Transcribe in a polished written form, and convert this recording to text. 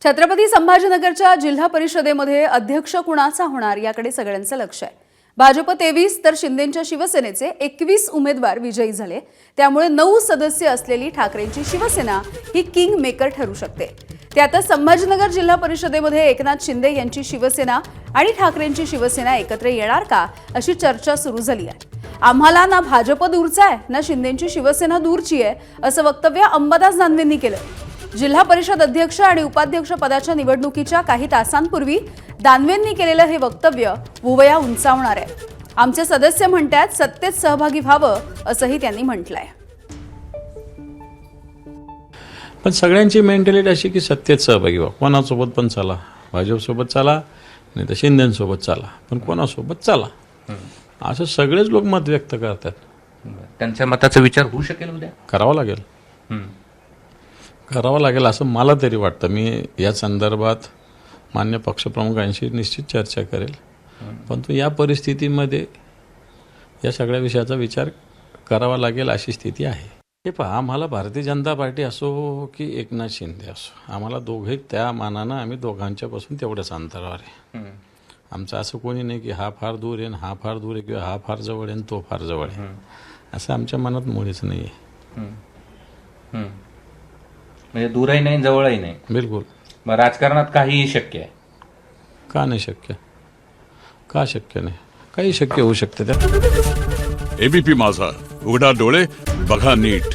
छत्रपती संभाजीनगरच्या जिल्हा परिषदेमध्ये अध्यक्ष कुणाचा होणार याकडे सगळ्यांचं लक्ष आहे। भाजप 23 तर शिंदेंच्या शिवसेनेचे 21 उमेदवार विजयी झाले। त्यामुळे 9 सदस्य असलेली ठाकरेंची शिवसेना ही किंग मेकर ठरू शकते। त्यातच संभाजीनगर जिल्हा परिषदेमध्ये एकनाथ शिंदे यांची शिवसेना आणि ठाकरेंची शिवसेना एकत्र येणार का अशी चर्चा सुरू झाली आहे। आम्हाला ना भाजप दूरचा आहे ना शिंदेंची शिवसेना दूरची आहे असं वक्तव्य अंबादास दानवेंनी केलं। जिल्हा परिषद अध्यक्ष आणि उपाध्यक्ष पदाच्या निवडणुकीच्या काही तासांपूर्वी दानवेंनी केलेलं हे वक्तव्य भुवया उंचावणार आहे। आमचे सदस्य म्हणतात सत्तेत सहभागी व्हावं असंही त्यांनी म्हटलंय। पण सगळ्यांची मेंटॅलिटी अशी की सत्तेत सहभागी व्हा, कोणासोबत पण चला, भाजपसोबत चला नाही तर शिंदेसोबत चला, पण कोणासोबत चला असं सगळेच लोक मत व्यक्त करतात। त्यांच्या मताचा विचार होऊ शकेल उद्या? करावं लागेल असं मला तरी वाटतं। मी या संदर्भात मान्य पक्षप्रमुखांशी निश्चित चर्चा करेल, परंतु या परिस्थितीमध्ये या सगळ्या विषयाचा विचार करावा लागेल अशी स्थिती आहे। हे पहा, आम्हाला भारतीय जनता पार्टी असो की एकनाथ शिंदे असो, आम्हाला दोघे त्या मानानं आम्ही दोघांच्यापासून तेवढ्याच अंतरावर आहे। आमचं असं कोणी नाही की हा फार दूर आहे हा फार दूर आहे किंवा हा फार जवळ आहे तो फार जवळ आहे, असं आमच्या मनात मुळीच नाही आहे। म्हणजे दूरही नाही जवळही नाही। बिलकुल। मग राजकारणात काहीही शक्य आहे का? नाही शक्य? का शक्य नाही? काही शक्य होऊ शकते त्या। एबीपी माझा, उघडा डोळे बघा नीट।